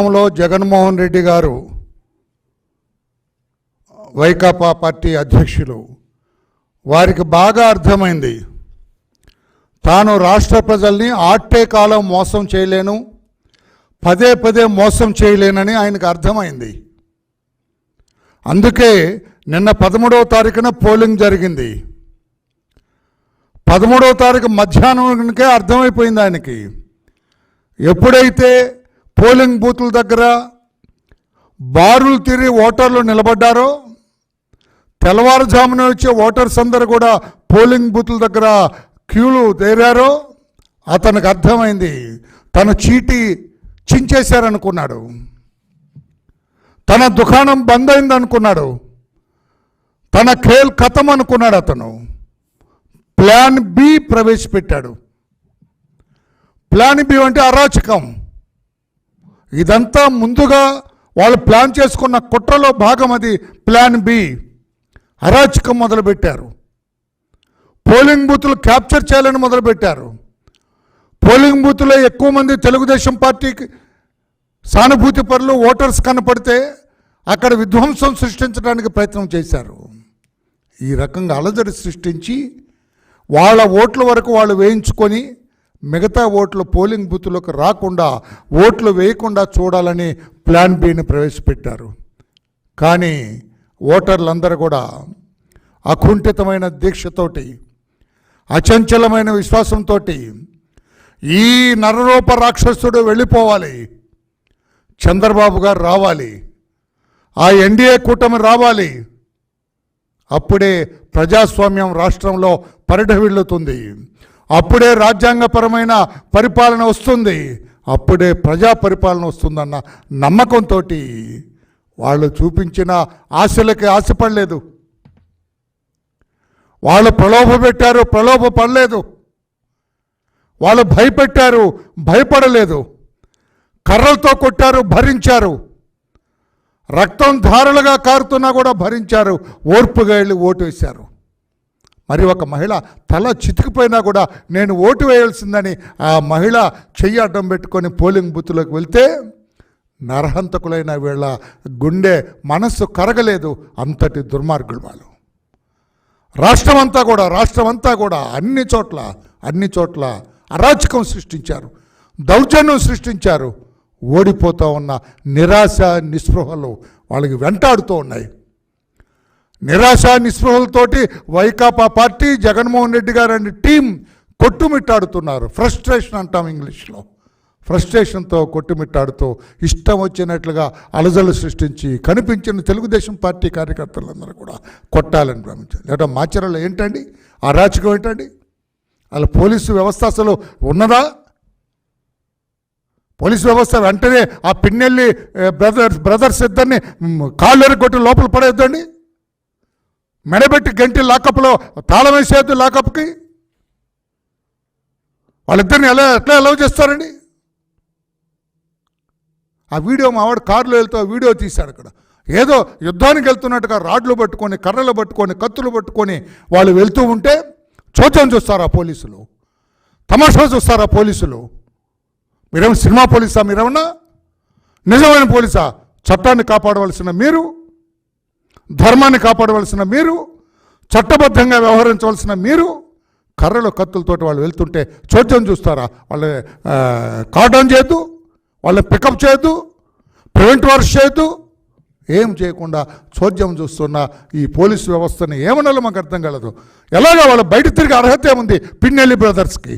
రాష్ట్రంలో జగన్మోహన్ రెడ్డి గారు వైకాపా పార్టీ అధ్యక్షులు, వారికి బాగా అర్థమైంది తాను రాష్ట్ర ప్రజల్ని ఆట్టే కాలం మోసం చేయలేను, పదే పదే మోసం చేయలేనని ఆయనకు అర్థమైంది. అందుకే నిన్న 13వ తారీఖున పోలింగ్ జరిగింది. 13వ తారీఖు మధ్యాహ్నానికే అర్థమైపోయింది ఆయనకి. ఎప్పుడైతే పోలింగ్ బూతుల దగ్గర బారులు తిరిగి ఓటర్లు నిలబడ్డారో, తెల్లవారుజామున వచ్చే ఓటర్స్ అందరూ కూడా పోలింగ్ బూతుల దగ్గర క్యూలు తేరారో, అతనికి అర్థమైంది తన చీటీ చించేశారనుకున్నాడు, తన దుకాణం బంద్ అయింది అనుకున్నాడు, తన ఖేల్ ఖతం అనుకున్నాడు. అతను ప్లాన్ బి ప్రవేశపెట్టాడు. ప్లాన్ బి అంటే అరాచకం. ఇదంతా ముందుగా వాళ్ళు ప్లాన్ చేసుకున్న కుట్రలో భాగం. అది ప్లాన్ బి. అరాచకం మొదలుపెట్టారు. పోలింగ్ బూతులు క్యాప్చర్ చేయాలని మొదలుపెట్టారు. పోలింగ్ బూత్లో ఎక్కువ మంది తెలుగుదేశం పార్టీకి సానుభూతి పరులు ఓటర్స్ కనపడితే అక్కడ విధ్వంసం సృష్టించడానికి ప్రయత్నం చేశారు. ఈ రకంగా అలజడి సృష్టించి వాళ్ళ ఓట్ల వరకు వాళ్ళు వేయించుకొని మిగతా ఓట్లు పోలింగ్ బూత్లోకి రాకుండా, ఓట్లు వేయకుండా చూడాలని ప్లాన్ బిని ప్రవేశపెట్టారు. కానీ ఓటర్లందరూ కూడా అకుంఠితమైన దీక్షతోటి, అచంచలమైన విశ్వాసంతో ఈ నరరూప రాక్షసుడు వెళ్ళిపోవాలి, చంద్రబాబు గారు రావాలి, ఆ ఎన్డీఏ కూటమి రావాలి, అప్పుడే ప్రజాస్వామ్యం రాష్ట్రంలో పరిఢవిల్లుతుంది, అప్పుడే రాజ్యాంగపరమైన పరిపాలన వస్తుంది, అప్పుడే ప్రజా పరిపాలన వస్తుందన్న నమ్మకంతో వాళ్ళు చూపించిన ఆశలకి ఆశపడలేదు. వాళ్ళు ప్రలోభపెట్టారు, ప్రలోభపడలేదు. వాళ్ళు భయపెట్టారు, భయపడలేదు. కర్రలతో కొట్టారు, భరించారు. రక్తం ధారలుగా కారుతున్నా కూడా భరించారు. ఓర్పుగా వెళ్ళి ఓటు వేశారు. మరి ఒక మహిళ తల చితికిపోయినా కూడా నేను ఓటు వేయాల్సిందని ఆ మహిళ చెయ్యి అడ్డం పెట్టుకొని పోలింగ్ బూత్లోకి వెళ్తే నరహంతకులైన వీళ్ళ గుండె మనస్సు కరగలేదు. అంతటి దుర్మార్గులు వాళ్ళు. రాష్ట్రమంతా కూడా అన్ని చోట్ల అరాచకం సృష్టించారు, దౌర్జన్యం సృష్టించారు. ఓడిపోతూ ఉన్న నిరాశ నిస్పృహలు వాళ్ళకి వెంటాడుతూ ఉన్నాయి. నిరాశ నిస్పృహలతోటి వైకాపా పార్టీ, జగన్మోహన్ రెడ్డి గారు అనే టీం కొట్టుమిట్టాడుతున్నారు. ఫ్రస్ట్రేషన్ అంటాం ఇంగ్లీష్లో. ఫ్రస్ట్రేషన్తో కొట్టుమిట్టాడుతూ ఇష్టం వచ్చినట్లుగా అలజలు సృష్టించి కనిపించిన తెలుగుదేశం పార్టీ కార్యకర్తలందరూ కూడా కొట్టాలని భావించారు. లేదా మాచర్లలో ఏంటండి అరాచకం ఏంటండి? అలా పోలీసు వ్యవస్థ అసలు ఉన్నదా? పోలీసు వ్యవస్థ వెంటనే ఆ పిన్నెల్లి బ్రదర్స్ ఇద్దరిని కాళ్ళు కొట్టి లోపల పడేద్దండి, మెడబెట్టి గంటి లాకప్లో తాళం వేసేద్దు. లాకప్కి వాళ్ళిద్దరిని ఎట్లా అలౌ చేస్తారండి? ఆ వీడియో మా వాడు కారులో వెళ్తూ ఆ వీడియో తీశాడు. అక్కడ ఏదో యుద్ధానికి వెళ్తున్నట్టుగా రాడ్లు పట్టుకొని, కర్రలు పట్టుకొని, కత్తులు పట్టుకొని వాళ్ళు వెళ్తూ ఉంటే చోద్యం చూస్తారా పోలీసులు? తమాషా చూస్తారా పోలీసులు? మీరేమో సినిమా పోలీసా? మీరేమన్నా నిజమైన పోలీసా? చట్టాన్ని కాపాడవలసిన మీరు, ధర్మాన్ని కాపాడవలసిన మీరు, చట్టబద్ధంగా వ్యవహరించవలసిన మీరు కర్రలు కత్తులతోటి వాళ్ళు వెళ్తుంటే చోద్యం చూస్తారా? వాళ్ళని కార్డన్ చేయొద్దు, వాళ్ళని పికప్ చేయొద్దు, ప్రివెంట్ వర్క్ చేయొద్దు, ఏం చేయకుండా చోద్యం చూస్తున్న ఈ పోలీసు వ్యవస్థని ఏమనాలో మాకు అర్థం కాలేదు. ఎలాగో వాళ్ళు బయట తిరిగి అర్హత ఏముంది? పిన్నెల్లి బ్రదర్స్కి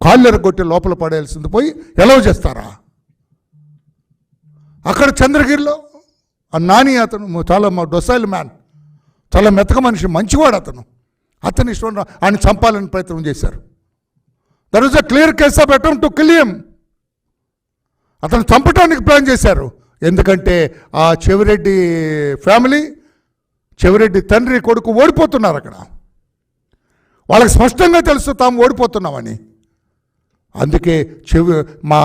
కాళ్ళెర కొట్టి లోపల పడేయాల్సింది పోయి ఎలవ్ చేస్తారా? అక్కడ చంద్రగిరిలో ఆ నాని అతను చాలా డొసైల్ మ్యాన్, చాలా మెతక మనిషి, మంచివాడు అతను ఇష్టం ఆయన చంపాలని ప్రయత్నం చేశారు. That is a clear case of attempt to kill him. అతను చంపడానికి ప్లాన్ చేశారు. ఎందుకంటే ఆ చెవిరెడ్డి ఫ్యామిలీ, చెవిరెడ్డి తండ్రి కొడుకు ఓడిపోతున్నారు అక్కడ. వాళ్ళకి స్పష్టంగా తెలుసు తాము ఓడిపోతున్నామని. అందుకే మా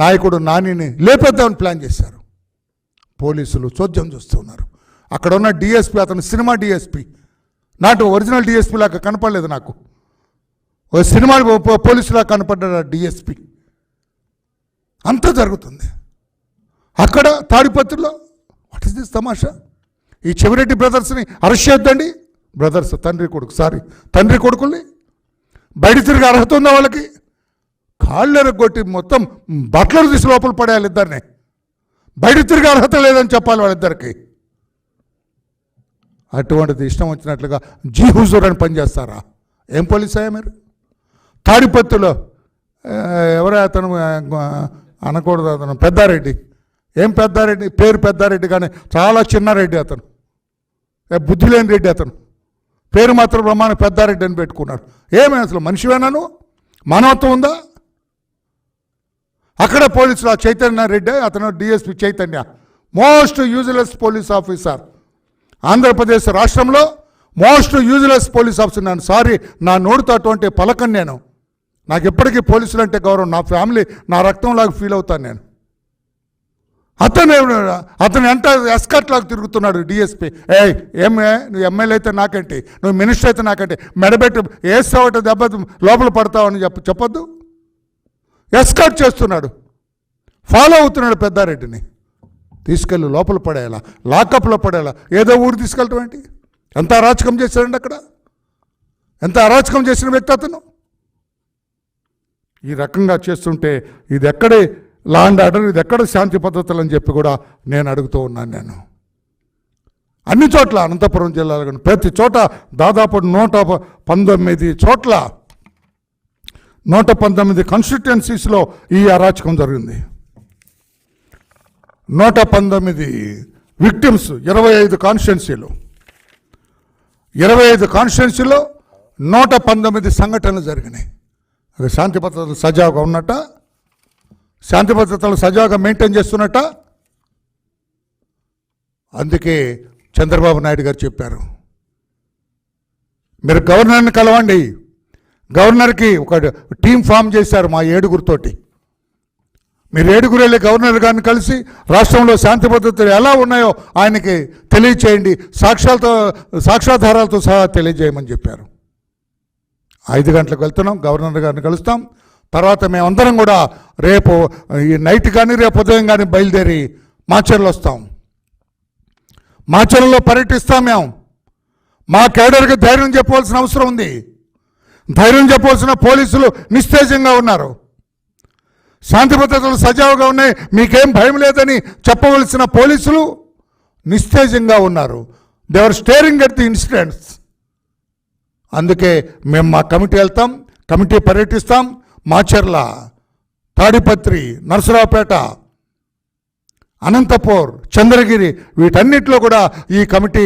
నాయకుడు నానిని లేపేద్దామని ప్లాన్ చేశారు. పోలీసులు చోద్యం చూస్తున్నారు. అక్కడ ఉన్న డిఎస్పీ అతను సినిమా డిఎస్పీ, నాటు ఒరిజినల్ డిఎస్పీ లాగా కనపడలేదు నాకు. ఓ సినిమా పోలీసులా కనపడ్డాడు డిఎస్పీ. అంతా జరుగుతుంది. అక్కడ తాడిపత్రిలో వాట్ ఇస్ దిస్ తమాషా? ఈ చెవిరెడ్డి బ్రదర్స్ని అరెస్ట్ చేద్దండి. బ్రదర్స్ తండ్రి కొడుకుల్ని బయట తిరిగి అర్హత ఉందా వాళ్ళకి? కాళ్ళు ఎరగొట్టి మొత్తం బట్టలు తీసి లోపల పడేయాలి ఇద్దరిని. బయట తిరిగి అర్హత లేదని చెప్పాలి వాళ్ళిద్దరికి. అటువంటిది ఇష్టం వచ్చినట్లుగా జీ హుజూర్ అని పనిచేస్తారా? ఏం పోలీస్ అయ్యా మీరు? తాడిపత్రిలో ఎవరే అతను అనకూడదు, అతను పెద్దారెడ్డి. ఏం పెద్దారెడ్డి? పేరు పెద్దారెడ్డి కానీ చాలా చిన్నారెడ్డి అతను, బుద్ధి లేని రెడ్డి అతను. పేరు మాత్రం బ్రహ్మాండ పెద్దారెడ్డి అని పెట్టుకున్నాడు. ఏమైనా అసలు మనిషివేనాను? మానవత్వం ఉందా? అక్కడ పోలీసులు ఆ చైతన్య రెడ్డి, అతను DSP Chaitanya, most useless police officer. Andhra Pradesh రాష్ట్రంలో మోస్ట్ యూజ్లెస్ పోలీస్ ఆఫీసర్. నేను సారీ, నా నోటితో అటువంటి పలకను నేను. నాకు ఎప్పటికీ పోలీసులు అంటే గౌరవం. నా ఫ్యామిలీ నా రక్తంలాగా ఫీల్ అవుతాను నేను. అతను ఎంత ఎస్కర్ట్ లాగా తిరుగుతున్నాడు డిఎస్పీ. నువ్వు ఎమ్మెల్యే అయితే నాకేంటి, నువ్వు మినిస్టర్ అయితే నాకేంటి, మెడబెట్టి వేస్తావట దెబ్బ లోపల పడతావని చెప్పొద్దు. ఎస్కర్ట్ చేస్తున్నాడు, ఫాలో అవుతున్నాడు పెద్దారెడ్డిని. తీసుకెళ్ళి లోపల పడేయాలా, లాకప్లో పడేయాలా, ఏదో ఊరు తీసుకెళ్ళటం ఏంటి? ఎంత అరాచకం చేశాడండి అక్కడ, ఎంత అరాచకం చేసిన వ్యక్తి అతను. ఈ రకంగా చేస్తుంటే ఇది ఎక్కడే లా అండ్ ఆర్డర్, ఇది ఎక్కడ శాంతి పద్ధతులు అని చెప్పి కూడా నేను అడుగుతూ ఉన్నాను. నేను అన్ని చోట్ల అనంతపురం జిల్లాలో కానీ ప్రతి చోట దాదాపు 119 చోట్ల 119 కాన్స్టిట్యుయెన్సీస్లో ఈ అరాచకం జరిగింది. 119 విక్టిమ్స్, 25 కాన్స్టిట్యుయెన్సీలు, 25 కాన్స్టిట్యుయెన్సీలో 119 సంఘటనలు జరిగినాయి. అది శాంతి భద్రతలు సజావుగా ఉన్నట్ట, శాంతి భద్రతలు సజావుగా మెయింటైన్ చేస్తున్నట్ట. అందుకే చంద్రబాబు నాయుడు గారు చెప్పారు, మీరు గవర్నర్ని కలవండి. గవర్నర్కి ఒక టీం ఫామ్ చేశారు మా 7గురితోటి. మీరు 7గురు వెళ్ళి గవర్నర్ గారిని కలిసి రాష్ట్రంలో శాంతి భద్రతలు ఎలా ఉన్నాయో ఆయనకి తెలియచేయండి, సాక్ష్యాధారాలతో సహా తెలియజేయమని చెప్పారు. 5 గంటలకు వెళ్తున్నాం, గవర్నర్ గారిని కలుస్తాం. తర్వాత మేమందరం కూడా రేపు ఈ నైట్ కానీ రేపు ఉదయం కానీ బయలుదేరి మాచర్లు వస్తాం. మాచర్లలో పర్యటిస్తాం. మేము మా కేడర్కి ధైర్యం చెప్పవలసిన అవసరం ఉంది. ధైర్యం చెప్పవలసిన పోలీసులు నిస్తేజంగా ఉన్నారు. శాంతి భద్రతలు సజావుగా ఉన్నాయి, మీకేం భయం లేదని చెప్పవలసిన పోలీసులు నిస్తేజంగా ఉన్నారు. They are staring at the incidents. అందుకే మేము మా కమిటీ వెళ్తాం, కమిటీ పర్యటిస్తాం. మాచర్ల, తాడిపత్రి, నరసరావుపేట, అనంతపూర్, చంద్రగిరి వీటన్నిటిలో కూడా ఈ కమిటీ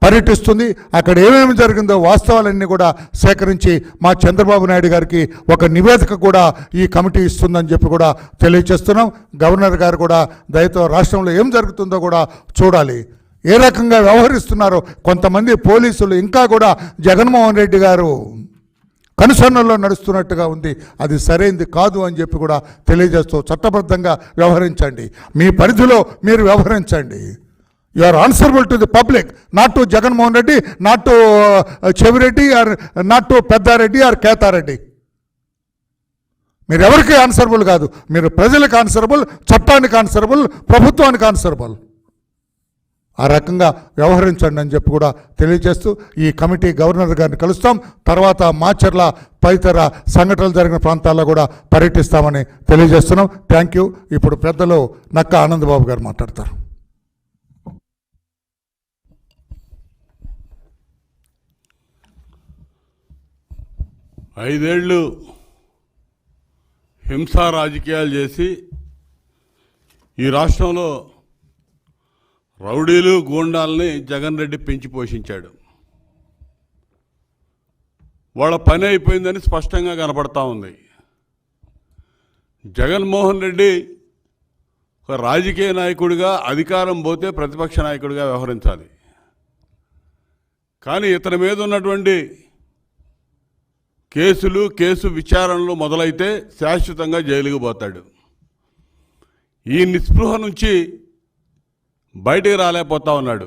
పర్యటిస్తుంది. అక్కడ ఏమేమి జరిగిందో వాస్తవాలన్నీ కూడా సేకరించి మా చంద్రబాబు నాయుడు గారికి ఒక నివేదిక కూడా ఈ కమిటీ ఇస్తుందని చెప్పి కూడా తెలియజేస్తున్నాం. గవర్నర్ గారు కూడా దయతో రాష్ట్రంలో ఏం జరుగుతుందో కూడా చూడాలి. ఏ రకంగా వ్యవహరిస్తున్నారో కొంతమంది పోలీసులు ఇంకా కూడా జగన్మోహన్ రెడ్డి గారు కనుసన్నల్లో నడుస్తున్నట్టుగా ఉంది. అది సరైనది కాదు అని చెప్పి కూడా తెలియజేస్తూ చట్టబద్ధంగా వ్యవహరించండి, మీ పరిధిలో మీరు వ్యవహరించండి. You are answerable to the public, not to Jaganmohan Reddy, not to Chevireddy, or not to Peddareddy or Ketareddy. మీరు ఎవరికి ఆన్సరబుల్ కాదు, మీరు ప్రజలకు ఆన్సరబుల్, చట్టానికి ఆన్సరబుల్, ప్రభుత్వానికి ఆన్సరబుల్. ఆ రకంగా వ్యవహరించండి అని చెప్పి కూడా తెలియజేస్తూ ఈ కమిటీ గవర్నర్ గారిని కలుస్తాం. తర్వాత మాచర్ల తదితర సంఘటనలు జరిగిన ప్రాంతాల్లో కూడా పర్యటిస్తామని తెలియజేస్తున్నాం. Thank you. ఇప్పుడు పెద్దలు నక్క ఆనందబాబు గారు మాట్లాడతారు. ఐదేళ్లు హింసా రాజకీయాలు చేసి ఈ రాష్ట్రంలో రౌడీలు గూండాలని జగన్ రెడ్డి పెంచి పోషించాడు. వాళ్ళ పని అయిపోయిందని స్పష్టంగా కనపడతా ఉంది. జగన్మోహన్ రెడ్డి ఒక రాజకీయ నాయకుడిగా అధికారం పోతే ప్రతిపక్ష నాయకుడిగా వ్యవహరించాలి. కానీ ఇతని మీద ఉన్నటువంటి కేసు విచారణలు మొదలైతే శాశ్వతంగా జైలుకు పోతాడు. ఈ నిస్పృహ నుంచి బయటికి రాలేకపోతా ఉన్నాడు,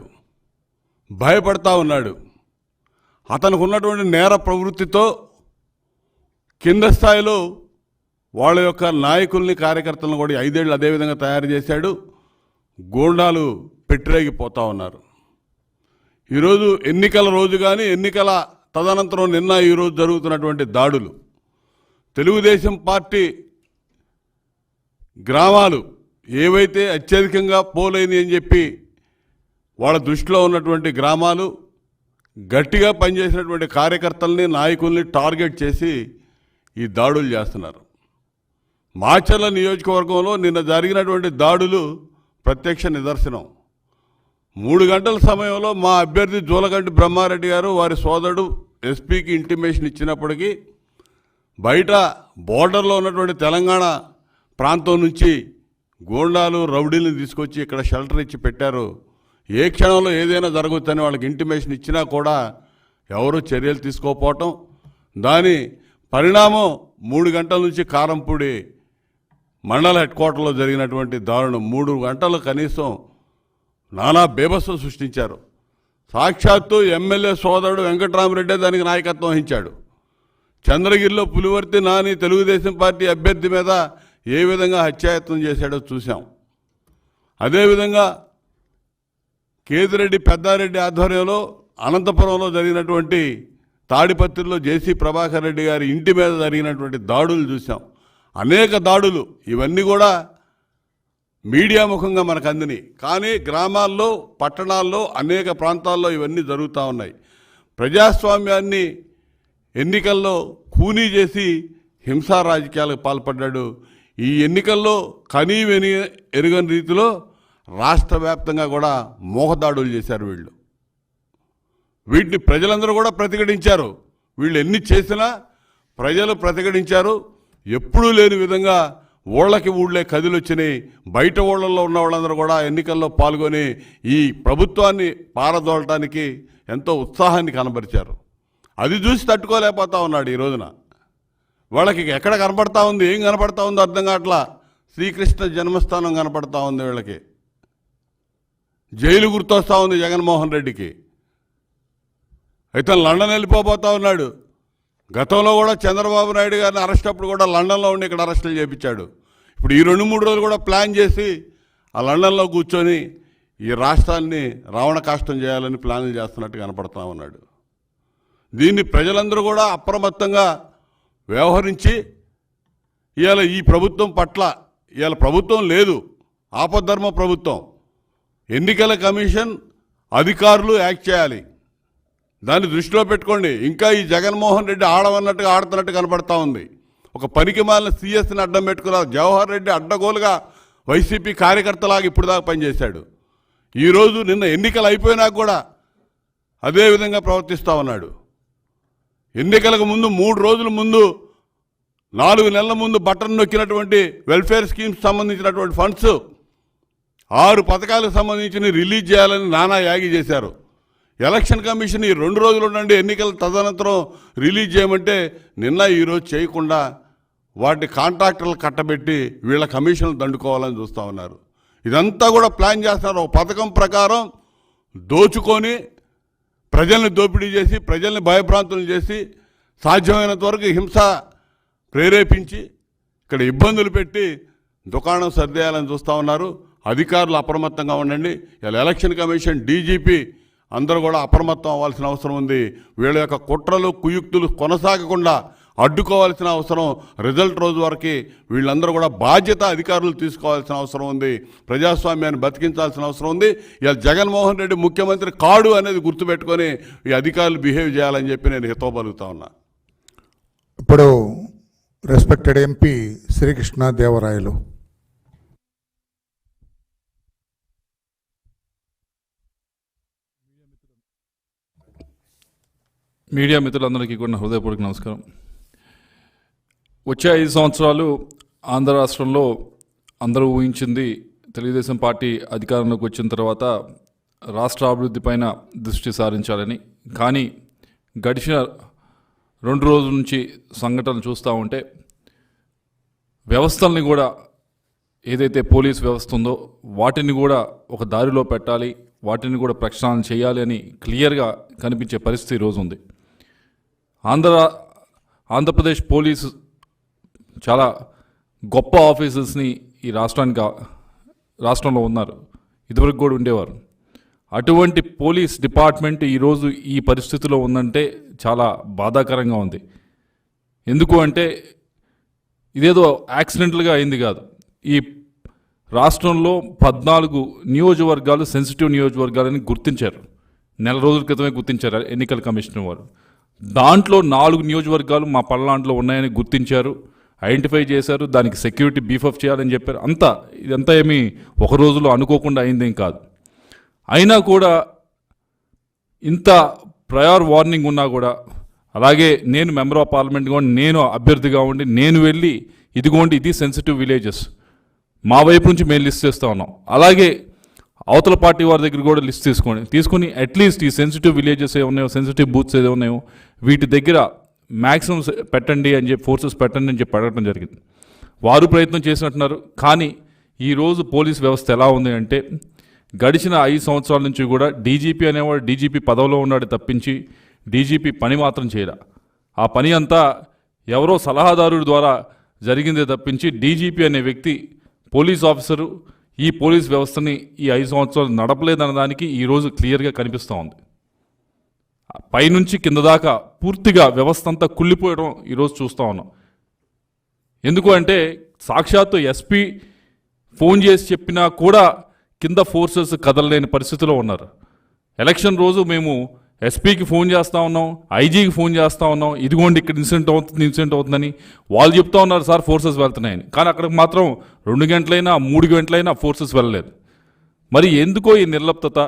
భయపడతా ఉన్నాడు. అతనికి ఉన్నటువంటి నేర ప్రవృత్తితో కింద స్థాయిలో వాళ్ళ యొక్క నాయకుల్ని కార్యకర్తలను కూడా 5 ఏళ్ళు అదేవిధంగా తయారు చేశాడు. గూండాలు పెట్టిరేగిపోతూ ఉన్నారు. ఈరోజు ఎన్నికల రోజు కానీ ఎన్నికల తదనంతరం నిన్న ఈరోజు జరుగుతున్నటువంటి దాడులు, తెలుగుదేశం పార్టీ గ్రామాలు ఏవైతే అత్యధికంగా పోలైనవి అని చెప్పి వాళ్ళ దృష్టిలో ఉన్నటువంటి గ్రామాలు గట్టిగా పనిచేసినటువంటి కార్యకర్తల్ని నాయకుల్ని టార్గెట్ చేసి ఈ దాడులు చేస్తున్నారు. మాచర్ల నియోజకవర్గంలో నిన్న జరిగినటువంటి దాడులు ప్రత్యక్ష నిదర్శనం. 3 గంటల సమయంలో మా అభ్యర్థి జూలగంటి బ్రహ్మారెడ్డి గారు వారి సోదరుడు ఎస్పీకి ఇంటిమేషన్ ఇచ్చినప్పటికీ బయట బోర్డర్లో ఉన్నటువంటి తెలంగాణ ప్రాంతం నుంచి గూండాలు రౌడీలను తీసుకొచ్చి ఇక్కడ షెల్టర్ ఇచ్చి పెట్టారు. ఏ క్షణంలో ఏదైనా జరగవచ్చని వాళ్ళకి ఇంటిమేషన్ ఇచ్చినా కూడా ఎవరు చర్యలు తీసుకోకపోవటం, దాని పరిణామం 3 గంటల నుంచి కారంపూడి మండల హెడ్ క్వార్టర్లో జరిగినటువంటి దారుణం. 3 గంటలు కనీసం నానా బేభత్సం సృష్టించారు. సాక్షాత్తు ఎమ్మెల్యే సోదరుడు వెంకటరామరెడ్డి దానికి నాయకత్వం వహించాడు. చంద్రగిరిలో పులివర్తి నాని తెలుగుదేశం పార్టీ అభ్యర్థి మీద ఏ విధంగా హత్యాయత్నం చేశాడో చూసాం. అదేవిధంగా కేతిరెడ్డి పెద్దారెడ్డి ఆధ్వర్యంలో అనంతపురంలో జరిగినటువంటి తాడిపత్రిలో జేసీ ప్రభాకర్ రెడ్డి గారి ఇంటి మీద జరిగినటువంటి దాడులు చూసాం. అనేక దాడులు, ఇవన్నీ కూడా మీడియా ముఖంగా మనకు అందిని. కానీ గ్రామాల్లో పట్టణాల్లో అనేక ప్రాంతాల్లో ఇవన్నీ జరుగుతూ ఉన్నాయి. ప్రజాస్వామ్యాన్ని ఎన్నికల్లో ఖూనీ చేసి హింసా రాజకీయాలకు పాల్పడ్డాడు. ఈ ఎన్నికల్లో కనీవెని ఎరుగని రీతిలో రాష్ట్ర వ్యాప్తంగా కూడా మోహదాడులు చేశారు వీళ్ళు. వీటిని ప్రజలందరూ కూడా ప్రతిఘటించారు. వీళ్ళు ఎన్ని చేసినా ప్రజలు ప్రతిఘటించారు. ఎప్పుడూ లేని విధంగా ఊళ్ళే కదిలి వచ్చినాయి. బయట ఊళ్ళల్లో ఉన్న వాళ్ళందరూ కూడా ఎన్నికల్లో పాల్గొని ఈ ప్రభుత్వాన్ని పారదోలటానికి ఎంతో ఉత్సాహాన్ని కనబరిచారు. అది చూసి తట్టుకోలేకపోతా ఉన్నాడు ఈ రోజున. వాళ్ళకి ఎక్కడ కనపడతా ఉంది, ఏం కనపడతా ఉందో అర్థం కావట్లా. శ్రీకృష్ణ జన్మస్థానం కనపడతా ఉంది వీళ్ళకి. జైలు గుర్తొస్తూ ఉంది జగన్మోహన్ రెడ్డికి. అయితే లండన్ వెళ్ళిపోబోతా ఉన్నాడు. గతంలో కూడా చంద్రబాబు నాయుడు గారిని అరెస్ట్ అప్పుడు కూడా లండన్లో ఉండి ఇక్కడ అరెస్టులు చేయించాడు. ఇప్పుడు ఈ 2-3 రోజులు కూడా ప్లాన్ చేసి ఆ లండన్లో కూర్చొని ఈ రాష్ట్రాన్ని రావణ కాష్టం చేయాలని ప్లాన్లు చేస్తున్నట్టు కనపడతా ఉన్నాడు. దీన్ని ప్రజలందరూ కూడా అప్రమత్తంగా వ్యవహరించి ఇవాళ ఈ ప్రభుత్వం పట్ల, ఇవాళ ప్రభుత్వం లేదు, ఆపద్ధర్మ ప్రభుత్వం, ఎన్నికల కమిషన్ అధికారులు యాక్ట్ చేయాలి. దాన్ని దృష్టిలో పెట్టుకోండి. ఇంకా ఈ జగన్మోహన్ రెడ్డి ఆడవన్నట్టుగా ఆడుతున్నట్టు కనపడతా ఉంది. ఒక పనికి మాలిన సీఎస్ని అడ్డం పెట్టుకున్నారు. జవహర్ రెడ్డి అడ్డగోలుగా వైసీపీ కార్యకర్తలాగా ఇప్పుడు దాకా పనిచేశాడు. ఈరోజు నిన్న ఎన్నికలు అయిపోయినాక కూడా అదే విధంగా ప్రవర్తిస్తూ ఉన్నాడు. ఎన్నికలకు ముందు 3 రోజుల ముందు 4 నెలల ముందు బటన్ నొక్కినటువంటి వెల్ఫేర్ స్కీమ్స్ సంబంధించినటువంటి ఫండ్స్ 6 పథకాలకు సంబంధించి రిలీజ్ చేయాలని నానా యాగి చేశారు. ఎలక్షన్ కమిషన్ ఈ 2 రోజులు ఉండండి, ఎన్నికల తదనంతరం రిలీజ్ చేయమంటే నిన్న ఈరోజు చేయకుండా వాటి కాంట్రాక్టర్లు కట్టబెట్టి వీళ్ళ కమిషన్లు దండుకోవాలని చూస్తూ ఉన్నారు. ఇదంతా కూడా ప్లాన్ చేస్తున్నారు. ఒక పథకం ప్రకారం దోచుకొని ప్రజల్ని దోపిడీ చేసి ప్రజల్ని భయభ్రాంతులు చేసి సాధ్యమైనంత వరకు హింస ప్రేరేపించి ఇక్కడ ఇబ్బందులు పెట్టి దుకాణం సర్దేయాలని చూస్తూ ఉన్నారు. అధికారులు అప్రమత్తంగా ఉండండి. ఇలా ఎలక్షన్ కమిషన్, డీజీపీ అందరూ కూడా అప్రమత్తం అవ్వాల్సిన అవసరం ఉంది. వీళ్ళ యొక్క కుట్రలు కుయుక్తులు కొనసాగకుండా అడ్డుకోవాల్సిన అవసరం, రిజల్ట్ రోజు వరకు వీళ్ళందరూ కూడా బాధ్యత అధికారులు తీసుకోవాల్సిన అవసరం ఉంది. ప్రజాస్వామ్యాన్ని బతికించాల్సిన అవసరం ఉంది. ఇలా జగన్మోహన్ రెడ్డి ముఖ్యమంత్రి కాడు అనేది గుర్తుపెట్టుకొని ఈ అధికారులు బిహేవ్ చేయాలని చెప్పి నేను హితవు పలుకుతా ఉన్నా. ఇప్పుడు respected MP Srikrishna Devarayalu. Media మిత్రులందరికీ కూడా హృదయపూర్వక నమస్కారం. వచ్చే 5 సంవత్సరాలు ఆంధ్ర రాష్ట్రంలో అందరూ ఊహించింది తెలుగుదేశం పార్టీ అధికారంలోకి వచ్చిన తర్వాత రాష్ట్ర అభివృద్ధి పైన దృష్టి సారించాలని. కానీ గడిచిన 2 రోజుల నుంచి సంఘటనలు చూస్తూ ఉంటే వ్యవస్థల్ని కూడా, ఏదైతే పోలీస్ వ్యవస్థ ఉందో వాటిని కూడా ఒక దారిలో పెట్టాలి, వాటిని కూడా ప్రక్షాళన చేయాలి అని క్లియర్గా కనిపించే పరిస్థితి ఈరోజు ఉంది. ఆంధ్రప్రదేశ్ పోలీసు చాలా గొప్ప ఆఫీసర్స్ని ఈ రాష్ట్రంలో ఉన్నారు, ఇదివరకు కూడా ఉండేవారు. అటువంటి పోలీస్ డిపార్ట్మెంట్ ఈరోజు ఈ పరిస్థితిలో ఉందంటే చాలా బాధాకరంగా ఉంది. ఎందుకు అంటే ఇదేదో యాక్సిడెంటల్గా అయింది కాదు. ఈ రాష్ట్రంలో 14 నియోజకవర్గాలు సెన్సిటివ్ నియోజకవర్గాలని గుర్తించారు. నెల రోజుల క్రితమే గుర్తించారు ఎన్నికల కమిషన్ వారు. దాంట్లో 4 నియోజకవర్గాలు మా పల్నాడులో ఉన్నాయని గుర్తించారు, ఐడెంటిఫై చేశారు. దానికి సెక్యూరిటీ బీఫప్ చేయాలని చెప్పారు. ఇదంతా ఏమీ ఒక రోజులో అనుకోకుండా అయిందేం కాదు. అయినా కూడా ఇంత ప్రయర్ వార్నింగ్ ఉన్నా కూడా, అలాగే నేను మెంబర్ ఆఫ్ పార్లమెంట్గా ఉండి, నేను అభ్యర్థిగా ఉండి, నేను వెళ్ళి ఇదిగోండి ఇది సెన్సిటివ్ విలేజెస్ మా వైపు నుంచి మేము లిస్ట్ చేస్తూ ఉన్నాం, అలాగే అవతల పార్టీ వారి దగ్గర కూడా లిస్ట్ తీసుకొని అట్లీస్ట్ ఈ సెన్సిటివ్ విలేజెస్ ఏ ఉన్నాయో, సెన్సిటివ్ బూత్స్ ఏదో ఉన్నాయో వీటి దగ్గర మ్యాక్సిమం పెట్టండి అని చెప్పి, ఫోర్సెస్ పెట్టండి అని చెప్పి అడగడం జరిగింది. వారు ప్రయత్నం చేసినట్టున్నారు. కానీ ఈరోజు పోలీస్ వ్యవస్థ ఎలా ఉంది అంటే, గడిచిన 5 సంవత్సరాల నుంచి కూడా డీజీపీ అనేవాడు డీజీపీ పదవిలో ఉన్నాడు తప్పించి డీజీపీ పని మాత్రం చేయరా. ఆ పని అంతా ఎవరో సలహాదారుడి ద్వారా జరిగిందే తప్పించి డీజీపీ అనే వ్యక్తి పోలీస్ ఆఫీసరు ఈ పోలీస్ వ్యవస్థని ఈ 5 సంవత్సరాలు నడపలేదన్నదానికి ఈరోజు క్లియర్గా కనిపిస్తూ ఉంది. పైనుంచి కింద దాకా పూర్తిగా వ్యవస్థ అంతా కుళ్ళిపోయడం ఈరోజు చూస్తూ ఉన్నాం. ఎందుకు అంటే సాక్షాత్తు ఎస్పీ ఫోన్ చేసి చెప్పినా కూడా కింద ఫోర్సెస్ కదలలేని పరిస్థితిలో ఉన్నారు. ఎలక్షన్ రోజు మేము ఎస్పీకి ఫోన్ చేస్తూ ఉన్నాం, ఐజీకి ఫోన్ చేస్తూ ఉన్నాం, ఇదిగోండి ఇక్కడ ఇన్సిడెంట్ అవుతుందని. వాళ్ళు చెప్తా ఉన్నారు సార్ ఫోర్సెస్ వెళ్తున్నాయని. కానీ అక్కడికి మాత్రం 2 గంటలైనా 3 గంటలైనా ఫోర్సెస్ వెళ్ళలేదు. మరి ఎందుకో ఈ నిర్లప్తత?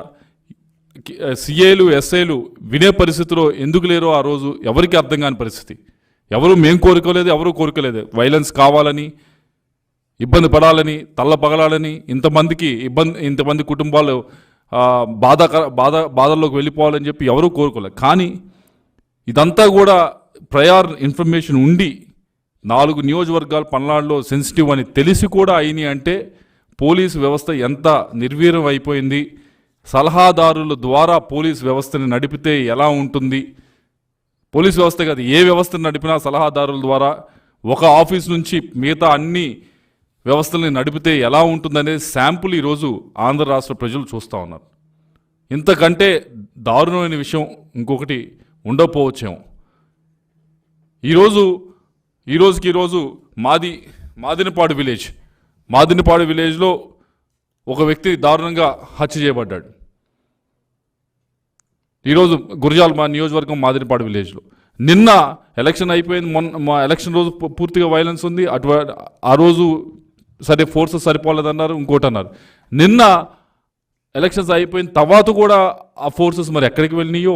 సిఏలు ఎస్ఐలు వినే పరిస్థితిలో ఎందుకు లేరో ఆ రోజు ఎవరికి అర్థం కాని పరిస్థితి. మేము కోరుకోలేదు, ఎవరూ కోరుకోలేదు. వైలెన్స్ కావాలని, ఇబ్బంది తల్ల పగలాలని, ఇంతమంది కుటుంబాలు బాధల్లోకి వెళ్ళిపోవాలని చెప్పి ఎవరూ కోరుకోలేదు. కానీ ఇదంతా కూడా ప్రయర్ ఇన్ఫర్మేషన్ ఉండి 4 నియోజకవర్గాలు పల్నాడులో సెన్సిటివ్ అని తెలిసి కూడా అయినాయి అంటే పోలీసు వ్యవస్థ ఎంత నిర్వీర్యం అయిపోయింది. సలహాదారుల ద్వారా పోలీస్ వ్యవస్థని నడిపితే ఎలా ఉంటుంది? పోలీస్ వ్యవస్థ కాదు, ఏ వ్యవస్థను నడిపినా సలహాదారుల ద్వారా ఒక ఆఫీస్ నుంచి మిగతా అన్ని వ్యవస్థల్ని నడిపితే ఎలా ఉంటుందనే శాంపుల్ ఈరోజు ఆంధ్ర రాష్ట్ర ప్రజలు చూస్తూ ఉన్నారు. ఇంతకంటే దారుణమైన విషయం ఇంకొకటి ఉండకపోవచ్చేమో. ఈరోజు మాదినిపాడు విలేజ్లో ఒక వ్యక్తి దారుణంగా హత్య చేయబడ్డాడు. ఈరోజు మా నియోజకవర్గం మాదినిపాడు విలేజ్లో నిన్న ఎలక్షన్ అయిపోయింది. మా ఎలక్షన్ రోజు పూర్తిగా వైలెన్స్ ఉంది. ఆ రోజు సరే ఫోర్సెస్ సరిపోలేదన్నారు, ఇంకోటి అన్నారు. నిన్న ఎలక్షన్స్ అయిపోయిన తర్వాత కూడా ఆ ఫోర్సెస్ మరి ఎక్కడికి వెళ్ళినాయో,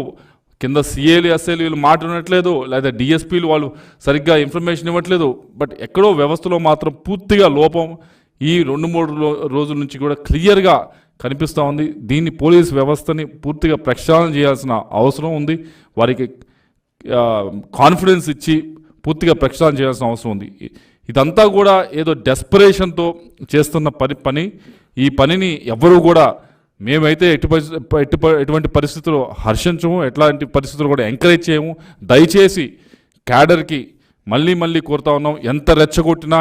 కింద సిఏలు ఎస్ఐలు వీళ్ళు మాట వినట్లేదు, లేదా డిఎస్పీలు వాళ్ళు సరిగ్గా ఇన్ఫర్మేషన్ ఇవ్వట్లేదు. బట్ ఎక్కడో వ్యవస్థలో మాత్రం పూర్తిగా లోపం ఈ 2-3 రోజుల నుంచి కూడా క్లియర్గా కనిపిస్తూ ఉంది. దీన్ని పోలీస్ వ్యవస్థని పూర్తిగా ప్రక్షాళన చేయాల్సిన అవసరం ఉంది. వారికి కాన్ఫిడెన్స్ ఇచ్చి పూర్తిగా ప్రక్షాళన చేయాల్సిన అవసరం ఉంది. ఇదంతా కూడా ఏదో డెస్పరేషన్తో చేస్తున్న పని. ఈ పనిని ఎవ్వరూ కూడా మేమైతే ఎటువంటి పరిస్థితుల్లో హర్షించము, ఎట్లాంటి పరిస్థితులు కూడా ఎంకరేజ్ చేయము. దయచేసి క్యాడర్కి మళ్ళీ కోరుతా ఉన్నాం, ఎంత రెచ్చగొట్టినా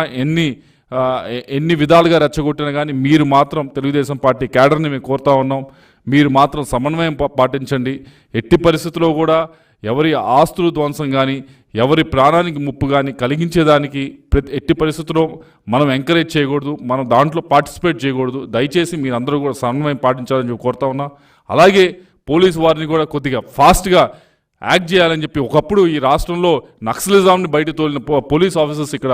ఎన్ని విధాలుగా రెచ్చగొట్టినా కానీ మీరు మాత్రం తెలుగుదేశం పార్టీ క్యాడర్ని మేము కోరుతా ఉన్నాం, మీరు మాత్రం సమన్వయం పాటించండి. ఎట్టి పరిస్థితుల్లో కూడా ఎవరి ఆస్తులు ధ్వంసం కానీ, ఎవరి ప్రాణానికి ముప్పు కానీ కలిగించేదానికి ఎట్టి పరిస్థితుల్లో మనం ఎంకరేజ్ చేయకూడదు, మనం దాంట్లో పార్టిసిపేట్ చేయకూడదు. దయచేసి మీరందరూ కూడా సమన్వయం పాటించాలని చెప్పి కోరుతా ఉన్నా. అలాగే పోలీసు వారిని కూడా కొద్దిగా ఫాస్ట్గా యాక్ట్ చేయాలని చెప్పి, ఒకప్పుడు ఈ రాష్ట్రంలో నక్సలిజాంని బయట తోలిన పోలీస్ ఆఫీసర్స్ ఇక్కడ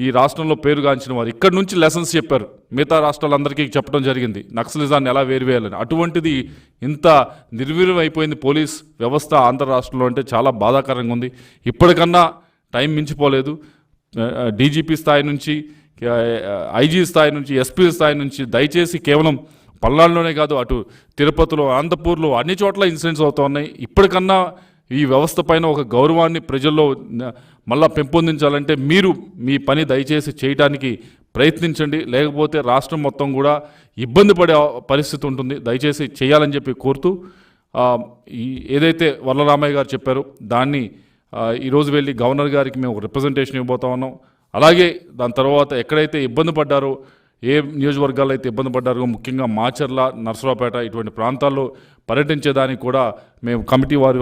ఈ రాష్ట్రంలో పేరుగాంచిన వారు ఇక్కడ నుంచి లెసన్స్ చెప్పారు, మిగతా రాష్ట్రాలందరికీ చెప్పడం జరిగింది నక్సలిజాన్ని ఎలా వేరువేయాలని. అటువంటిది ఇంత నిర్వీర్యం అయిపోయింది పోలీస్ వ్యవస్థ ఆంధ్ర రాష్ట్రంలో అంటే చాలా బాధాకరంగా ఉంది. ఇప్పటికన్నా టైం మించిపోలేదు. డీజీపీ స్థాయి నుంచి, ఐజీ స్థాయి నుంచి, ఎస్పీ స్థాయి నుంచి దయచేసి కేవలం పల్నాడులోనే కాదు, అటు తిరుపతిలో, అనంతపూర్లో అన్ని చోట్ల ఇన్సిడెంట్స్ అవుతూ ఉన్నాయి. ఇప్పటికన్నా ఈ వ్యవస్థ పైన ఒక గౌరవాన్ని ప్రజల్లో మళ్ళా పెంపొందించాలంటే మీరు మీ పని దయచేసి చేయడానికి ప్రయత్నించండి. లేకపోతే రాష్ట్రం మొత్తం కూడా ఇబ్బంది పడే పరిస్థితి ఉంటుంది. దయచేసి చేయాలని చెప్పి కోరుతూ, ఏదైతే వరలరామయ్య గారు చెప్పారో దాన్ని ఈరోజు వెళ్ళి గవర్నర్ గారికి మేము రిప్రజెంటేషన్ ఇవ్వబోతా ఉన్నాం. అలాగే దాని తర్వాత ఎక్కడైతే ఇబ్బంది పడ్డారో, ఏ నియోజకవర్గాల్లో అయితే ఇబ్బంది పడ్డారో, ముఖ్యంగా మాచర్ల, నర్సరావుపేట ఇటువంటి ప్రాంతాల్లో పర్యటించేదానికి కూడా మేము కమిటీ వారి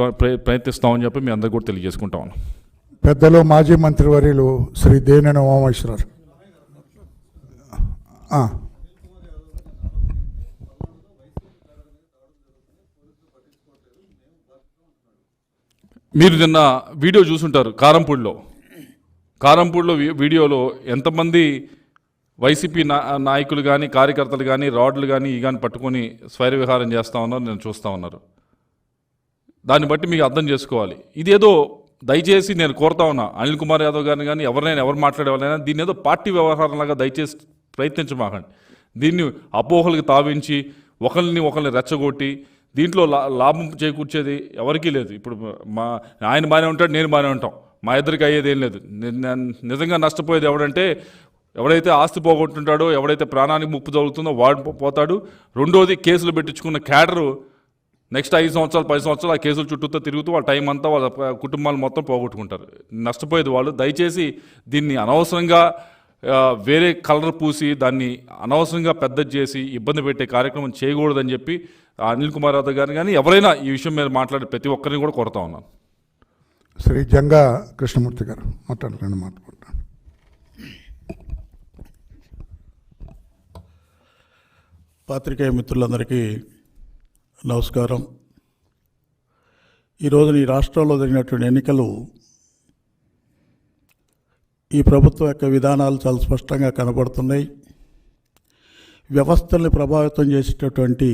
ప్రయత్నిస్తామని చెప్పి మీ అందరికీ కూడా తెలియజేసుకుంటా ఉన్నాం. పెద్దలు మాజీ మంత్రివర్యులు శ్రీ దేవినేని ఉమామహేశ్వరరావు. మీరు నిన్న వీడియో చూసుంటారు. కారంపూడిలో వీడియోలో ఎంతమంది వైసీపీ నాయకులు కానీ, కార్యకర్తలు కానీ, రాడ్లు కానీ ఈ కానీ పట్టుకొని స్వైర విహారం చేస్తూ ఉన్నారు, నేను చూస్తూ ఉన్నారు. దాన్ని బట్టి మీకు అర్థం చేసుకోవాలి. ఇదేదో దయచేసి నేను కోరుతా ఉన్నా, అనిల్ కుమార్ యాదవ్ గారిని కానీ ఎవరు మాట్లాడేవాళ్ళైనా దీన్ని ఏదో పార్టీ వ్యవహారంలాగా దయచేసి ప్రయత్నించమాకండి. దీన్ని అపోహలకు తావించి ఒకరిని రెచ్చగొట్టి దీంట్లో లాభం చేకూర్చేది ఎవరికీ లేదు. ఇప్పుడు ఆయన బాగానే ఉంటాడు, నేను బాగానే ఉంటాం, మా ఇద్దరికి అయ్యేది ఏం లేదు. నిజంగా నష్టపోయేది ఎవడైతే ఆస్తి పోగొట్టుంటాడో, ఎవడైతే ప్రాణానికి ముప్పు జరుగుతుందో వాడు పోతాడు. రెండోది కేసులు పెట్టించుకున్న క్యాడరు నెక్స్ట్ 5 సంవత్సరాలు 10 సంవత్సరాలు ఆ కేసుల చుట్టూతో తిరుగుతూ వాళ్ళ టైం అంతా వాళ్ళ కుటుంబాలు మొత్తం పోగొట్టుకుంటారు. నష్టపోయేది వాళ్ళు. దయచేసి దీన్ని అనవసరంగా వేరే కలర్ పూసి దాన్ని అనవసరంగా పెద్దది చేసి ఇబ్బంది పెట్టే కార్యక్రమం చేయకూడదని చెప్పి అనిల్ కుమార్ యాదవ్ గారిని కానీ ఎవరైనా ఈ విషయం మీద మాట్లాడే ప్రతి ఒక్కరిని కూడా కోరుతా ఉన్నాను. శ్రీ జంగా కృష్ణమూర్తి గారు మాట్లాడుకుంటాను. పాత్రికేయ మిత్రులందరికీ నమస్కారం. ఈరోజు ఈ రాష్ట్రంలో జరిగినటువంటి ఎన్నికలు ఈ ప్రభుత్వం యొక్క విధానాలు చాలా స్పష్టంగా కనబడుతున్నాయి. వ్యవస్థల్ని ప్రభావితం చేసేటటువంటి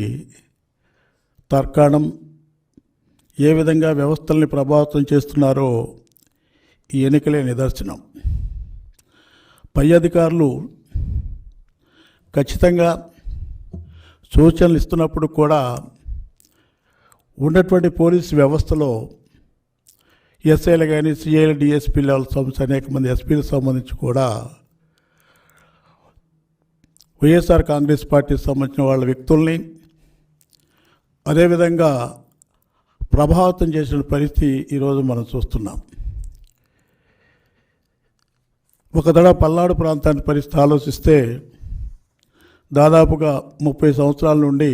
తర్కాణం, ఏ విధంగా వ్యవస్థల్ని ప్రభావితం చేస్తున్నారో ఈ ఎన్నికలే నిదర్శనం. పై అధికారులు ఖచ్చితంగా సూచనలు ఇస్తున్నప్పుడు కూడా ఉన్నటువంటి పోలీసు వ్యవస్థలో ఎస్ఐలు కానీ, సిఐలు, డిఎస్పీ లెవెల్ సంబంధించి అనేక మంది ఎస్పీలకు సంబంధించి కూడా వైఎస్ఆర్ కాంగ్రెస్ పార్టీకి సంబంధించిన వాళ్ళ వ్యక్తుల్ని అదేవిధంగా ప్రభావితం చేసిన పరిస్థితి ఈరోజు మనం చూస్తున్నాం. ఒక దడ పల్నాడు ప్రాంతాన్ని పరిస్థితి ఆలోచిస్తే దాదాపుగా 30 సంవత్సరాల నుండి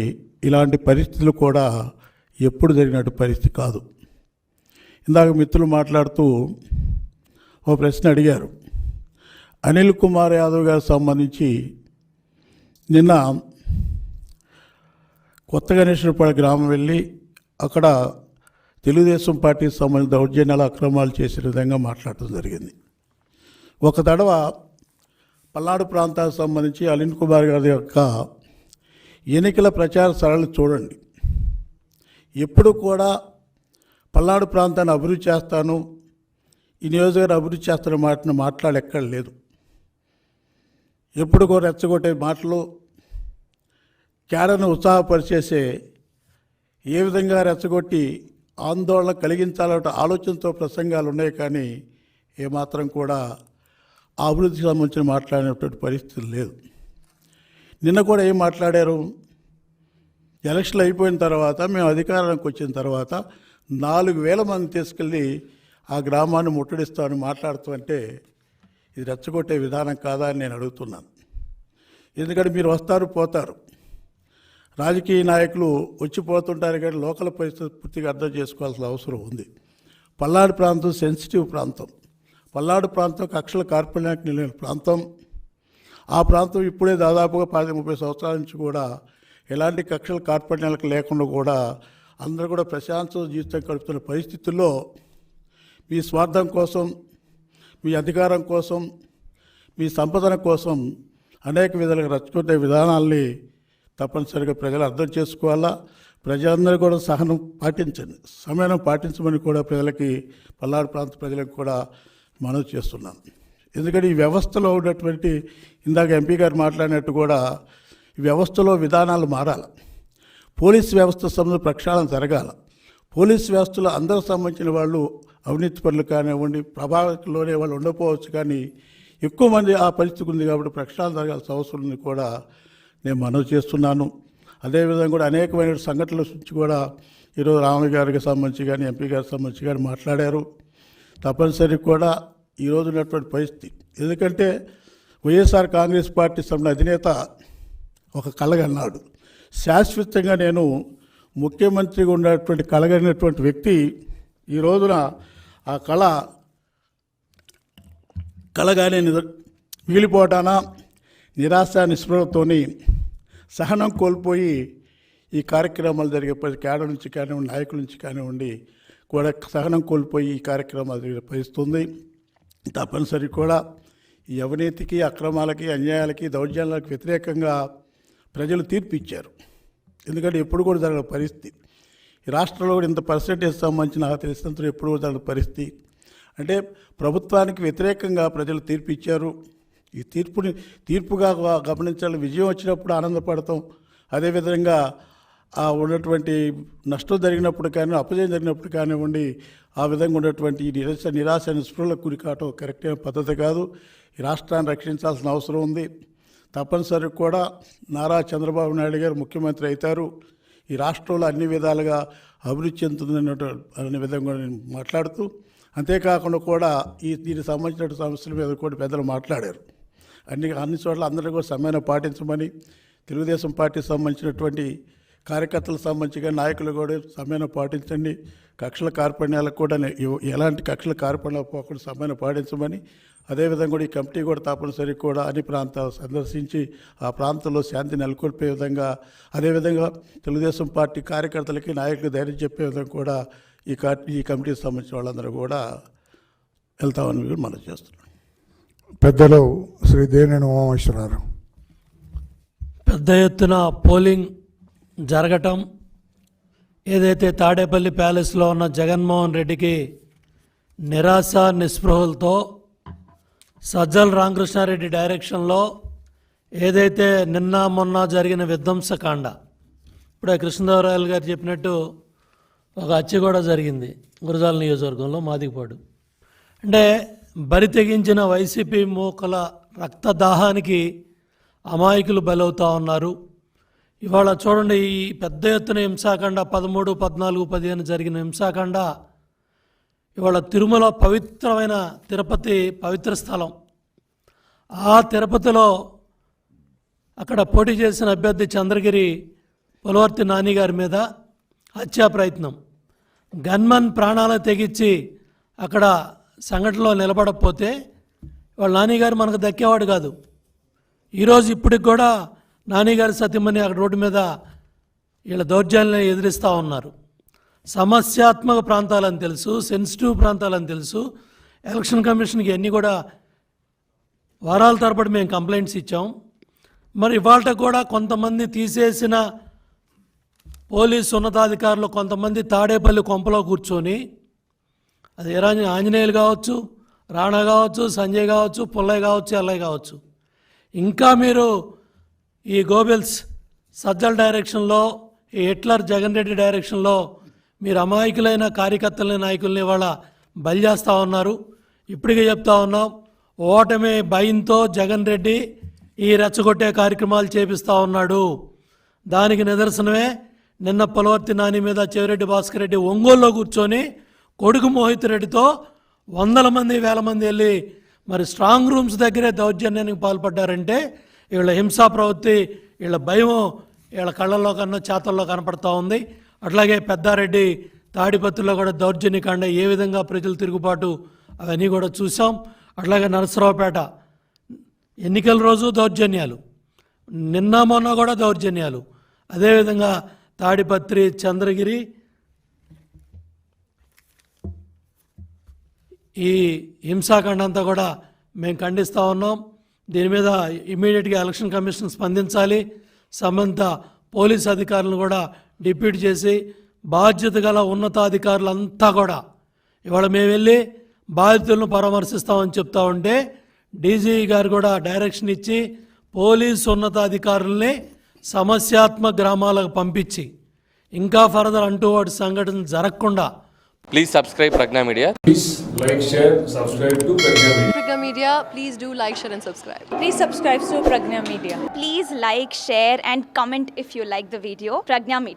ఇలాంటి పరిస్థితులు కూడా ఎప్పుడు జరిగినట్టు పరిస్థితి కాదు. ఇందాక మిత్రులు మాట్లాడుతూ ఓ ప్రశ్న అడిగారు. అనిల్ కుమార్ యాదవ్ గారికి సంబంధించి నిన్న కొత్త గణేశ్వరపాడు గ్రామం వెళ్ళి అక్కడ తెలుగుదేశం పార్టీకి సంబంధించిన దౌర్జన్యాల అక్రమాలు చేసే విధంగా మాట్లాడటం జరిగింది. ఒక తడవ పల్నాడు ప్రాంతానికి సంబంధించి అనిల్ కుమార్ గారి యొక్క ఎన్నికల ప్రచార సరళి చూడండి. ఎప్పుడు కూడా పల్నాడు ప్రాంతాన్ని అభివృద్ధి చేస్తాను, ఈ నియోజకవర్గం అభివృద్ధి చేస్తున్న మాటను మాట్లాడెక్కడ లేదు. ఎప్పుడు కూడా రెచ్చగొట్టే మాటలు, క్యాడర్ను ఉత్సాహపరిచేసే ఏ విధంగా రెచ్చగొట్టి ఆందోళన కలిగించాలంటే ఆలోచనతో ప్రసంగాలు ఉన్నాయి. కానీ ఏమాత్రం కూడా ఆ అభివృద్ధికి సంబంధించిన మాట్లాడినటువంటి పరిస్థితి లేదు. నిన్న కూడా ఏం మాట్లాడారు? ఎలక్షన్లు అయిపోయిన తర్వాత మేము అధికారానికి వచ్చిన తర్వాత 4,000 మంది తీసుకెళ్ళి ఆ గ్రామాన్ని ముట్టడిస్తామని మాట్లాడుతూ ఇది రెచ్చగొట్టే విధానం కాదా అని నేను అడుగుతున్నాను. ఎందుకంటే మీరు వస్తారు పోతారు, రాజకీయ నాయకులు వచ్చిపోతుంటారు, కానీ లోకల్ పరిస్థితి పూర్తిగా అర్థం చేసుకోవాల్సిన అవసరం ఉంది. పల్నాడు ప్రాంతం సెన్సిటివ్ ప్రాంతం. పల్నాడు ప్రాంతం కక్షల కార్పణ్యానికి నిలిచిన ప్రాంతం. ఆ ప్రాంతం ఇప్పుడే దాదాపుగా 10-30 సంవత్సరాల నుంచి కూడా ఎలాంటి కక్షల కార్పణ్యాలకు లేకుండా కూడా అందరూ కూడా ప్రశాంత జీవితం గడుపుతున్న పరిస్థితుల్లో మీ స్వార్థం కోసం, మీ అధికారం కోసం, మీ సంపదన కోసం అనేక విధాలుగా రచ్చుకునే విధానాల్ని తప్పనిసరిగా ప్రజలు అర్థం చేసుకోవాలా. ప్రజలందరూ కూడా సహనం పాటించండి, సమయం పాటించమని కూడా ప్రజలకి, పల్నాడు ప్రాంత ప్రజలకు కూడా మనవి చేస్తున్నాను. ఎందుకంటే ఈ వ్యవస్థలో ఉన్నటువంటి, ఇందాక ఎంపీ గారు మాట్లాడినట్టు కూడా ఈ వ్యవస్థలో విధానాలు మారాలి. పోలీస్ వ్యవస్థ సంబంధించిన ప్రక్షాళన జరగాల. పోలీస్ వ్యవస్థలో అందరూ సంబంధించిన వాళ్ళు అవినీతి పనులు కానివ్వండి, ప్రభావితంలోనే వాళ్ళు ఉండకపోవచ్చు, కానీ ఎక్కువ మంది ఆ పరిస్థితి ఉంది కాబట్టి ప్రక్షాళన జరగాల్సిన అవసరం ఉంది కూడా నేను మనవి చేస్తున్నాను. అదేవిధంగా కూడా అనేకమైన సంఘటనల నుంచి కూడా ఈరోజు రామయ్య గారికి సంబంధించి కానీ, ఎంపీ గారికి సంబంధించి కానీ మాట్లాడారు. తప్పనిసరి కూడా ఈరోజు ఉన్నటువంటి పరిస్థితి. ఎందుకంటే వైఎస్ఆర్ కాంగ్రెస్ పార్టీ సంబంధించిన అధినేత ఒక కలగన్నాడు, శాశ్వతంగా నేను ముఖ్యమంత్రిగా ఉన్నటువంటి కలగనటువంటి వ్యక్తి ఈ రోజున ఆ కలగానే మిగిలిపోవటాన నిరాశ నిస్పృహతోని సహనం కోల్పోయి ఈ కార్యక్రమాలు జరిగే కేడర్ నుంచి కానివ్వండి, నాయకుల నుంచి కానివ్వండి కూడా సహనం కోల్పోయి ఈ కార్యక్రమాలు జరిగే పరిస్థితుంది. తప్పనిసరి కూడా ఈ అవినీతికి, అక్రమాలకి, అన్యాయాలకి, దౌర్జన్యాలకు వ్యతిరేకంగా ప్రజలు తీర్పు ఇచ్చారు. ఎందుకంటే ఎప్పుడు కూడా జరగని పరిస్థితి. ఈ రాష్ట్రంలో కూడా ఇంత పర్సెంటేజ్ సంబంధించి నాకు తెలిసినంత ఎప్పుడు కూడా జరగని పరిస్థితి. అంటే ప్రభుత్వానికి వ్యతిరేకంగా ప్రజలు తీర్పు ఇచ్చారు. ఈ తీర్పుగా గమనించాలి. విజయం వచ్చినప్పుడు ఆనందపడతాం. అదేవిధంగా ఉన్నటువంటి నష్టం జరిగినప్పుడు కానీ, అపజయం జరిగినప్పుడు కానివ్వండి, ఆ విధంగా ఉన్నటువంటి నిరాశ నిస్పృహలకు గురి కావటం కరెక్ట్ అయిన పద్ధతి కాదు. ఈ రాష్ట్రాన్ని రక్షించాల్సిన అవసరం ఉంది. తప్పనిసరిగా కూడా నారా చంద్రబాబు నాయుడు గారు ముఖ్యమంత్రి అవుతారు. ఈ రాష్ట్రంలో అన్ని విధాలుగా అభివృద్ధి చెందుతుందనే విధంగా నేను మాట్లాడుతూ, అంతేకాకుండా కూడా దీనికి సంబంధించిన సమస్యల మీద కూడా పెద్దలు మాట్లాడారు. అన్ని చోట్ల అందరూ కూడా సమయాన్ని పాటించమని, తెలుగుదేశం పార్టీకి సంబంధించినటువంటి కార్యకర్తలకు సంబంధించి నాయకులు కూడా సమయాన్ని పాటించండి. కక్షల కార్పణ్యాలకు కూడా ఎలాంటి కక్షల కార్పణ్యాలు పోకుండా సమయాన్ని పాటించమని, అదేవిధంగా కూడా ఈ కమిటీ కూడా తప్పనిసరి కూడా అన్ని ప్రాంతాలు సందర్శించి ఆ ప్రాంతంలో శాంతి నెలకొల్పే విధంగా, అదేవిధంగా తెలుగుదేశం పార్టీ కార్యకర్తలకి, నాయకులకు ధైర్యం చెప్పే విధంగా కూడా ఈ కమిటీకి సంబంధించిన వాళ్ళందరూ కూడా వెళ్తామని మనం చేస్తున్నాం. పెద్దలు శ్రీ దేవినేని ఉమామహేశ్వరరావు. పెద్ద ఎత్తున పోలింగ్ జరగటం, ఏదైతే తాడేపల్లి ప్యాలెస్లో ఉన్న జగన్మోహన్ రెడ్డికి నిరాశ నిస్పృహలతో సజ్జల రామకృష్ణారెడ్డి డైరెక్షన్లో ఏదైతే నిన్న మొన్న జరిగిన విధ్వంసకాండ, ఇప్పుడే కృష్ణదేవరాయలు గారు చెప్పినట్టు ఒక హత్య కూడా జరిగింది గురజాల నియోజకవర్గంలో మాదిగపాడు. అంటే బరి తెగించిన వైసీపీ మూకల రక్తదాహానికి అమాయకులు బలవుతూ ఉన్నారు. ఇవాళ చూడండి, ఈ పెద్ద ఎత్తున హింసాకాండ 13, 14, 15 జరిగిన హింసాకాండ ఇవాళ తిరుమల పవిత్రమైన తిరుపతి పవిత్ర స్థలం. ఆ తిరుపతిలో అక్కడ పోటీ చేసిన అభ్యర్థి చంద్రగిరి పులవర్తి నాని గారి మీద హత్యా ప్రయత్నం. గన్మన్ ప్రాణాలను తెగించి అక్కడ సంఘటనలో నిలబడకపోతే వాళ్ళ నానిగారు మనకు దక్కేవాడు కాదు. ఈరోజు ఇప్పటికి కూడా నానిగారి సత్యమని అక్కడ రోడ్డు మీద వీళ్ళ దౌర్జన్యాలను ఎదిరిస్తూ ఉన్నారు. సమస్యాత్మక ప్రాంతాలని తెలుసు, సెన్సిటివ్ ప్రాంతాలని తెలుసు. ఎలక్షన్ కమిషన్కి అన్నీ కూడా వారాల తరబడి మేము కంప్లైంట్స్ ఇచ్చాం. మరి ఇవాళ కూడా కొంతమంది తీసేసిన పోలీసు ఉన్నతాధికారులు కొంతమంది తాడేపల్లి కొంపలో కూర్చొని, అది ఆంజనేయులు కావచ్చు, రాణా కావచ్చు, సంజయ్ కావచ్చు, పుల్లయ్య కావచ్చు, ఎల్లయ్య కావచ్చు, ఇంకా మీరు ఈ గోబెల్స్ సజ్జల డైరెక్షన్లో, ఈ హిట్లర్ జగన్ రెడ్డి డైరెక్షన్లో మీరు అమాయకులైన కార్యకర్తలని, నాయకుల్ని ఇవాళ బలి చేస్తూ ఉన్నారు. ఇప్పటికే చెప్తా ఉన్నాం, ఓటమి భయంతో జగన్ రెడ్డి ఈ రెచ్చగొట్టే కార్యక్రమాలు చేపిస్తూ ఉన్నాడు. దానికి నిదర్శనమే నిన్న పులవర్తి నాని మీద చెవిరెడ్డి భాస్కర్ రెడ్డి ఒంగోలులో కూర్చొని కొడుకు మోహిత్ రెడ్డితో 100 మంది 1000 మంది వెళ్ళి మరి స్ట్రాంగ్ రూమ్స్ దగ్గరే దౌర్జన్యానికి పాల్పడ్డారంటే వీళ్ళ హింసా ప్రవృత్తి, వీళ్ళ భయం వీళ్ళ కళ్ళల్లో కన్నా చేతల్లో కనపడతా ఉంది. అట్లాగే పెద్దారెడ్డి తాడిపత్రిలో కూడా దౌర్జన్యకాండ, ఏ విధంగా ప్రజలు తిరుగుబాటు అవన్నీ కూడా చూసాం. అట్లాగే నరసరావుపేట ఎన్నికల రోజు దౌర్జన్యాలు, నిన్న మొన్న కూడా దౌర్జన్యాలు. అదేవిధంగా తాడిపత్రి, చంద్రగిరి, ఈ హింసాకాండ అంతా కూడా మేము ఖండిస్తూ ఉన్నాం. దీని మీద ఇమీడియట్గా ఎలక్షన్ కమిషన్ స్పందించాలి. సంబంధిత పోలీస్ అధికారులను కూడా డిప్యూట్ చేసి బాధ్యత గల ఉన్నతాధికారులంతా కూడా ఇవాళ మేము వెళ్ళి బాధితులను పరామర్శిస్తామని చెప్తా ఉంటే డీజీ గారు కూడా డైరెక్షన్ ఇచ్చి పోలీసు ఉన్నతాధికారుల్ని సమస్యాత్మక గ్రామాలకు పంపించి ఇంకా ఫర్దర్ అంటువాడి సంఘటన జరగకుండా. Please subscribe Pragna Media. Please like, share, subscribe to Pragna Media. Pragna Media, please do like, share and subscribe. Please subscribe to Pragna Media. Please like, share and comment if you like the video. Pragna Media.